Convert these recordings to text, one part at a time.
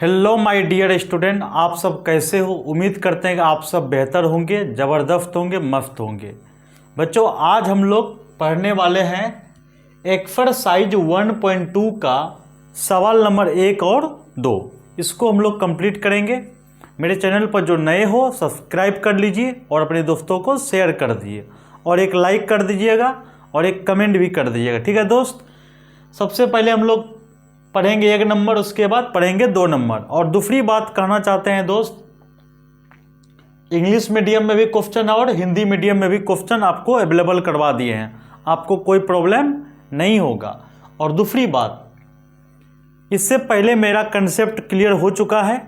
Hello my dear student, आप सब कैसे हो। उम्मीद करते हैं कि आप सब बेहतर होंगे, ज़बरदस्त होंगे, मस्त होंगे। बच्चों, आज हम लोग पढ़ने वाले हैं एक्सरसाइज 1.2 का सवाल नंबर 1 और 2। इसको हम लोग कंप्लीट करेंगे। मेरे चैनल पर जो नए हो सब्सक्राइब कर लीजिए और अपने दोस्तों को शेयर कर दीजिए और एक लाइक कर दीजिएगा और एक कमेंट भी कर दीजिएगा। ठीक है दोस्त। सबसे पहले हम लोग पढ़ेंगे 1 नंबर, उसके बाद पढ़ेंगे 2 नंबर। और दूसरी बात कहना चाहते हैं दोस्त, इंग्लिश मीडियम में भी क्वेश्चन और हिंदी मीडियम में भी क्वेश्चन आपको अवेलेबल करवा दिए हैं, आपको कोई प्रॉब्लम नहीं होगा। और दूसरी बात, इससे पहले मेरा कंसेप्ट क्लियर हो चुका है।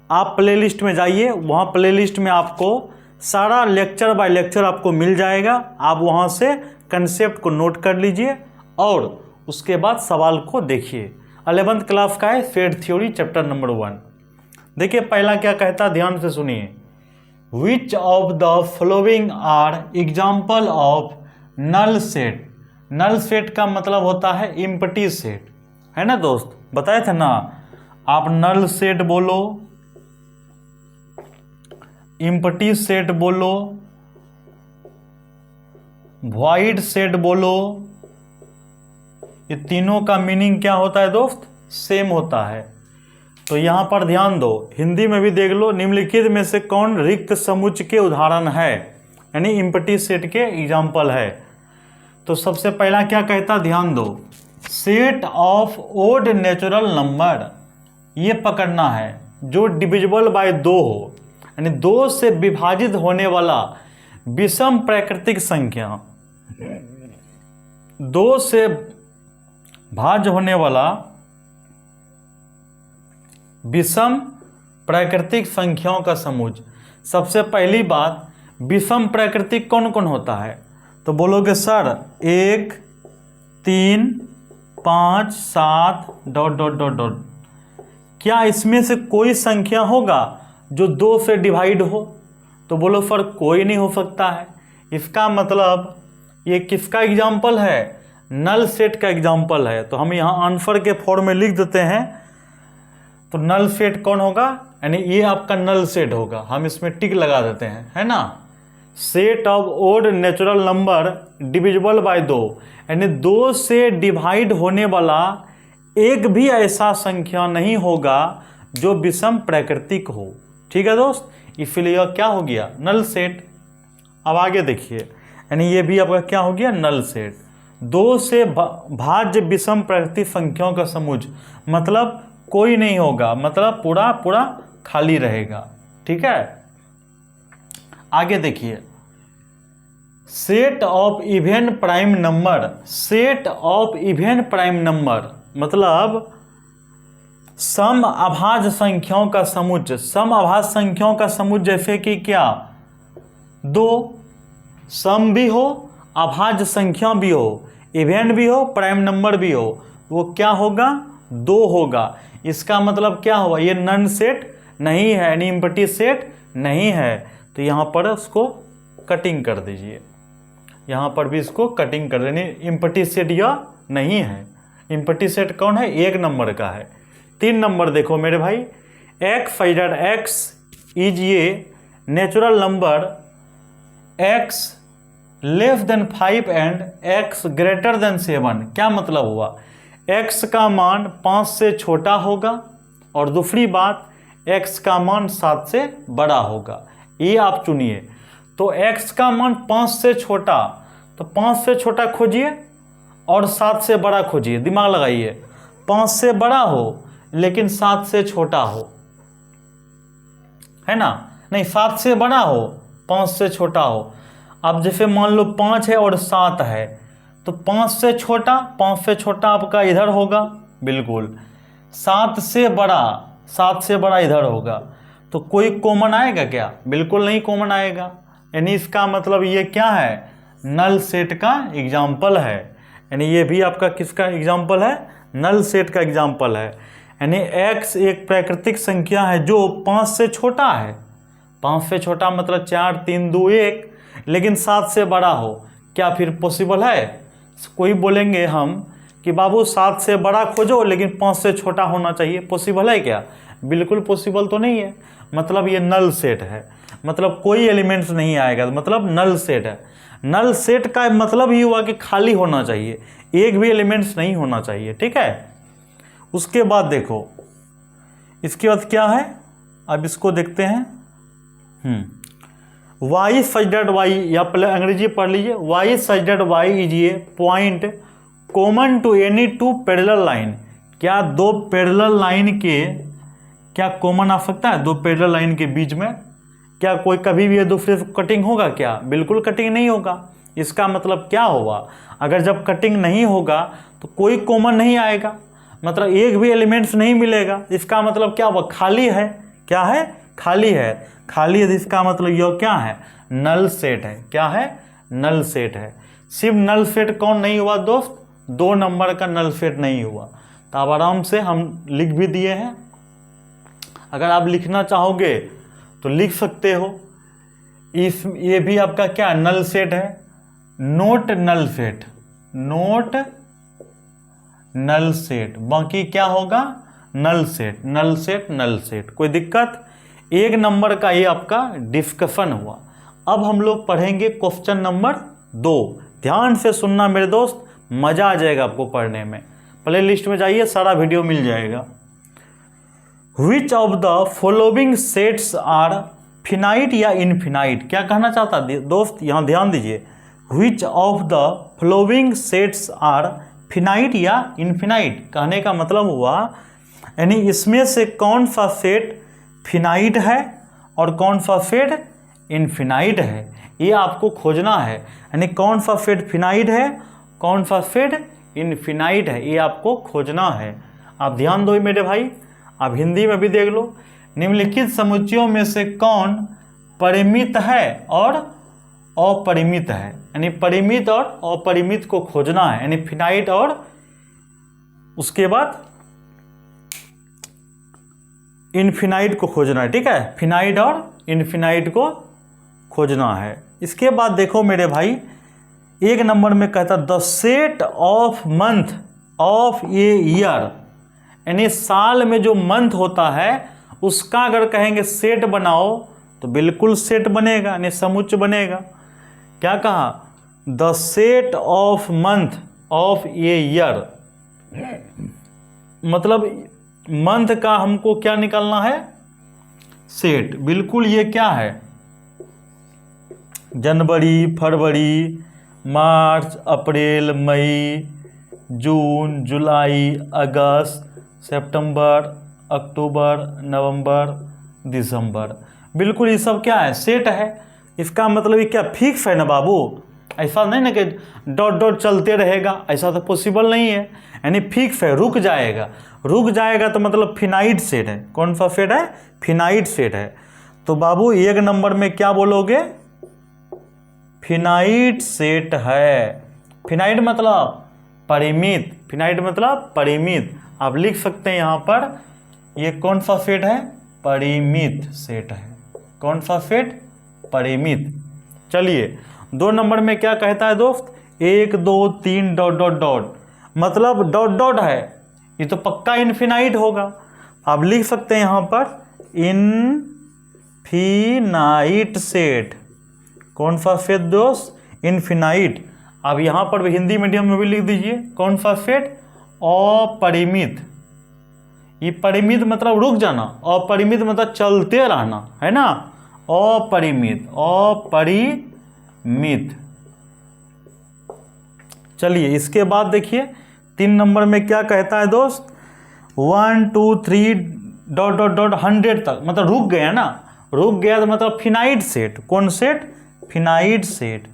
आप प्लेलिस्ट में जाइए, वहाँ प्लेलिस्ट में आपको सारा लेक्चर बाय लेक्चर आपको मिल जाएगा। आप वहाँ से कंसेप्ट को नोट कर लीजिए और उसके बाद सवाल को देखिए। 11th क्लास का है सेट थ्योरी चैप्टर नंबर 1। देखिए पहला क्या कहता, ध्यान से सुनिए। Which of the following are example of null set. Null set का मतलब होता है एम्प्टी सेट, है ना दोस्त, बताए थे ना। आप नल सेट बोलो, एम्प्टी सेट बोलो, वॉइड सेट बोलो, ये तीनों का मीनिंग क्या होता है दोस्त, सेम होता है। तो यहाँ पर ध्यान दो, हिंदी में भी देख लो। निम्नलिखित में से कौन रिक्त समुच्चय के उदाहरण है, यानी एम्प्टी सेट के एग्जाम्पल है। तो सबसे पहला क्या कहता, ध्यान दो, set of odd natural number. ये पकड़ना है जो डिविजिबल बाय 2 हो, यानी 2 से विभाजित होने वाला विषम प्राकृतिक संख्या। 2 से भाज्य होने वाला विषम प्राकृतिक संख्याओं का समूह। सबसे पहली बात, विषम प्राकृतिक कौन कौन होता है, तो बोलोगे सर 1, 3, 5, 7 ... क्या इसमें से कोई संख्या होगा जो 2 से डिवाइड हो, तो बोलो सर कोई नहीं हो सकता है। इसका मतलब ये किसका एग्जाम्पल है, नल सेट का एग्जाम्पल है। तो हम यहाँ आंसर के फॉर्म में लिख देते हैं। तो नल सेट कौन होगा, यानी ये आपका नल सेट होगा, हम इसमें टिक लगा देते हैं, है ना। Set of odd natural number divisible by 2, यानी 2 से डिवाइड होने वाला एक भी ऐसा संख्या नहीं होगा जो विषम प्राकृतिक हो। ठीक है दोस्त, इसलिए यह क्या हो गया, नल सेट। अब आगे देखिए, यानी ये भी आपका क्या हो गया, नल सेट। 2 से भाज्य विषम प्राकृतिक संख्याओं का समूह, मतलब कोई नहीं होगा, मतलब पूरा पूरा खाली रहेगा। ठीक है, आगे देखिए, set of even prime number. Set of even prime number मतलब सम अभाज्य संख्याओं का समूह। सम अभाज्य संख्याओं का समूह जैसे कि क्या, 2 सम भी हो, अभाज्य संख्या भी हो, इवेंट भी हो, प्राइम नंबर भी हो, वो क्या होगा, 2 होगा। इसका मतलब क्या हुआ, ये नन सेट नहीं है, यानी एम्प्टी सेट नहीं है। तो यहाँ पर उसको कटिंग कर दीजिए, यहाँ पर भी इसको कटिंग कर देनी। एम्प्टी सेट यह नहीं है। एम्प्टी सेट कौन है, 1 नंबर का है। 3 नंबर देखो मेरे भाई, x इज ये natural number x less than 5 and x greater than 7। क्या मतलब हुआ, x का मान 5 से छोटा होगा और दूसरी बात x का मान 7 से बड़ा होगा। ये आप चुनिए। तो x का मान 5 से छोटा, तो 5 से छोटा खोजिए और 7 से बड़ा खोजिए। दिमाग लगाइए, 5 से बड़ा हो लेकिन 7 से छोटा हो, है ना, नहीं 7 से बड़ा हो 5 से छोटा हो। अब जैसे मान लो 5 है और 7 है, तो 5 से छोटा आपका इधर होगा, बिल्कुल। 7 से बड़ा इधर होगा। तो कोई कॉमन आएगा क्या, बिल्कुल नहीं कॉमन आएगा। यानी इसका मतलब ये क्या है, नल सेट का एग्जाम्पल है। यानी ये भी आपका किसका एग्जाम्पल है, नल सेट का एग्जाम्पल है। यानी x एक प्राकृतिक संख्या है जो 5 से छोटा है। 5 से छोटा मतलब 4, 3, 2, 1, लेकिन 7 से बड़ा हो। क्या फिर पॉसिबल है, कोई बोलेंगे हम कि बाबू 7 से बड़ा खोजो लेकिन 5 से छोटा होना चाहिए, पॉसिबल है क्या, बिल्कुल पॉसिबल तो नहीं है, मतलब ये नल सेट है, मतलब कोई एलिमेंट्स नहीं आएगा, मतलब नल सेट है। नल सेट का मतलब ही हुआ कि खाली होना चाहिए, एक भी एलिमेंट्स नहीं होना चाहिए, ठीक है। उसके बाद देखो, इसके बाद क्या है, अब इसको देखते हैं। वाई सच डेट वाई, या पहले अंग्रेजी पढ़ लीजिए। Y such that Y is a point common to any two parallel line. क्या दो पैरेलल लाइन के क्या कॉमन आ सकता है? दो पैरेलल लाइन के बीच में क्या कोई कभी भी एक दूसरे से कटिंग होगा क्या? बिल्कुल कटिंग नहीं होगा। इसका मतलब क्या होगा, अगर जब कटिंग नहीं होगा तो कोई कॉमन नहीं आएगा, मतलब एक भी एलिमेंट्स नहीं मिलेगा। इसका मतलब क्या हुआ, खाली है। क्या है? खाली है। खाली है, इसका मतलब यह क्या है, नल सेट है। क्या है? नल सेट है। सिर्फ नल सेट कौन नहीं हुआ दोस्त? 2 नंबर का नल सेट नहीं हुआ। तो अब आराम से हम लिख भी दिए हैं, अगर आप लिखना चाहोगे तो लिख सकते हो। ये भी आपका क्या नल सेट है, not null set, not null set. बाकी क्या होगा, null set, null set, null set. कोई दिक्कत? 1 नंबर का ये आपका डिस्कशन हुआ। अब हम लोग पढ़ेंगे क्वेश्चन नंबर 2। ध्यान से सुनना मेरे दोस्त, मजा आ जाएगा आपको पढ़ने में। प्ले लिस्ट में जाइए, सारा वीडियो मिल जाएगा। Which of the following sets are finite या infinite? क्या कहना चाहता दोस्त, यहाँ ध्यान दीजिए। Which of the following sets are finite या infinite? कहने का मतलब हुआ, यानी इसमें से कौन सा सेट फिनाइट है और कौन सा सेट इनफिनाइट है, ये आपको खोजना है। यानी कौन सा सेट फिनाइट है, कौन सा सेट इनफिनाइट है, ये आपको खोजना है। आप ध्यान दो मेरे भाई। अब हिंदी में भी देख लो, निम्नलिखित समुच्चयों में से कौन परिमित है और अपरिमित है। यानी परिमित और अपरिमित को खोजना है, यानी फिनाइट और उसके बाद इनफिनाइट को खोजना है, ठीक है। फिनाइट और इनफिनाइट को खोजना है। इसके बाद देखो मेरे भाई, 1 नंबर में कहता the set of month of a year, यानी साल में जो मंथ होता है उसका अगर कहेंगे सेट बनाओ तो बिल्कुल सेट बनेगा, यानी समुच्चय बनेगा। क्या कहा, the set of month of a year, मतलब मंथ का हमको क्या निकालना है, सेट। बिल्कुल ये क्या है, जनवरी, फरवरी, मार्च, अप्रैल, मई, जून, जुलाई, अगस्त, सितंबर, अक्टूबर, नवंबर, दिसंबर। बिल्कुल ये सब क्या है, सेट है। इसका मतलब ये क्या फिक्स है ना बाबू, ऐसा नहीं ना कि डॉट डॉट चलते रहेगा, ऐसा तो पॉसिबल नहीं है। यानी फिक्स है, रुक जाएगा। रुक जाएगा तो मतलब फिनाइट सेट है। कौन सा सेट है, फिनाइट सेट है। तो बाबू 1 नंबर में क्या बोलोगे, फिनाइट सेट है। फिनाइट मतलब परिमित, फिनाइट मतलब परिमित। आप लिख सकते हैं यहाँ पर, ये कौन सा सेट है, परिमित सेट है। कौन सा सेट, परिमित। चलिए 2 नंबर में क्या कहता है दोस्त, 1 2 3 डॉट डॉट डॉट, मतलब डॉट डॉट है, ये तो पक्का इनफिनाइट होगा। आप लिख सकते हैं यहाँ पर इनफिनाइट सेट। कौन सा सेट दोस्त, इनफिनाइट। अब यहाँ पर भी हिंदी मीडियम में भी लिख दीजिए, कौन सा सेट, अपरिमित। ये परिमित मतलब रुक जाना, अपरिमित मतलब चलते रहना, है ना। अपरिमित, अपरिमित। चलिए इसके बाद देखिए 3 नंबर में क्या कहता है दोस्त, 1 2 3 डॉट डॉट डॉट 100 तक, मतलब रुक गया ना। रुक गया तो मतलब फिनाइट सेट। कौन सेट, फिनाइट सेट।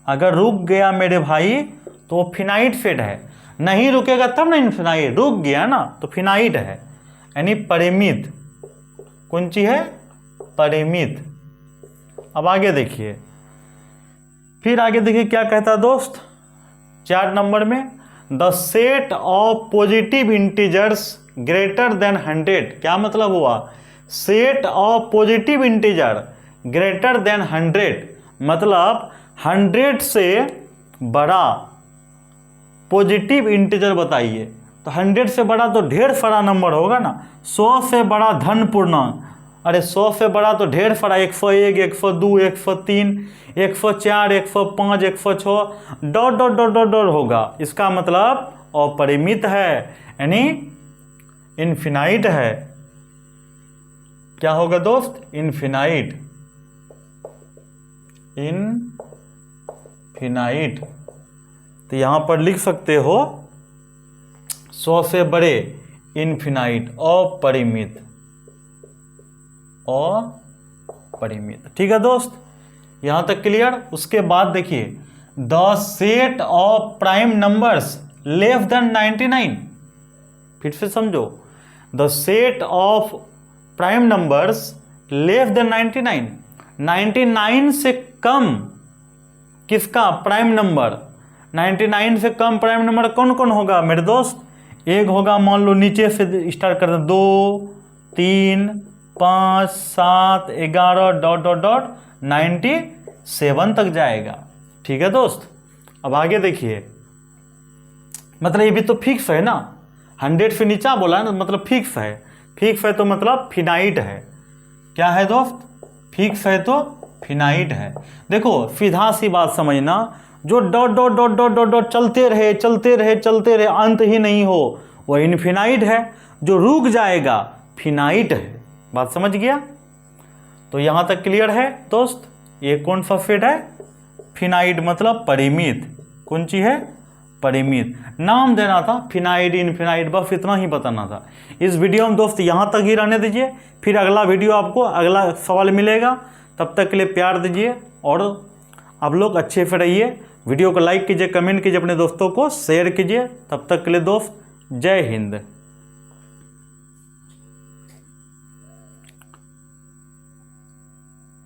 अगर रुक गया मेरे भाई तो वो फिनाइट सेट है, नहीं रुकेगा तब ना इनफिनाइट। रुक गया ना तो फिनाइट है, यानी परिमित। कौन सी है, परिमित। अब आगे देखिए, फिर आगे देखिए क्या कहता है दोस्त, 4 नंबर में the set of positive integers greater than 100। क्या मतलब हुआ, set of positive integer greater than 100, मतलब 100 से बड़ा पॉजिटिव इंटीजर बताइए। तो 100 से बड़ा तो ढेर सारा नंबर होगा ना। 100 से बड़ा धन पूर्णांक, अरे 100 से बड़ा तो ढेर सारा, 101, 102, 103, 104, 105, 106 dot dot dot dot dot होगा। इसका मतलब अपरिमित है, यानी इनफिनाइट है। क्या होगा दोस्त? Infinite, infinite. तो यहां पर लिख सकते हो 100 से बड़े, इनफिनाइट, अपरिमित, अपरिमित। ठीक है दोस्त, यहां तक क्लियर। उसके बाद देखिए, the set of prime numbers less than 99, फिर से समझो, the set of prime numbers less than 99, 99 से कम किसका? Prime number. 99 से कम प्राइम नंबर कौन कौन होगा मेरे दोस्त? एक होगा, मान लो नीचे से स्टार्ट करते हैं, 2, 3, 5, 7, 11 डॉट डॉट डॉट 97 तक जाएगा। ठीक है दोस्त। अब आगे देखिए, मतलब ये भी तो फिक्स है ना, 100 से नीचा बोला है ना, मतलब फिक्स है। फिक्स है तो मतलब फिनाइट है। क्या है दोस्त? फिक्स है तो फिनाइट है। देखो सीधा सी बात समझना, जो dot dot dot dot dot dot चलते रहे चलते रहे चलते रहे, अंत ही नहीं हो, वह इनफिनाइट है। जो रुक जाएगा फिनाइट है। बात समझ गया? तो यहां तक क्लियर है दोस्त। ये कौन सा सेट है? फिनाइट, मतलब परिमित। कौन चीज है? परिमित। नाम देना था फिनाइट, इनफिनाइट, बस इतना ही बताना था। इस वीडियो में दोस्त यहां तक ही रहने दीजिए, फिर अगला वीडियो आपको अगला सवाल मिलेगा। तब तक के लिए प्यार दीजिए और आप लोग अच्छे से रहिए। वीडियो को लाइक कीजिए, कमेंट कीजिए, अपने दोस्तों को शेयर कीजिए। तब तक के लिए दोस्त जय हिंद।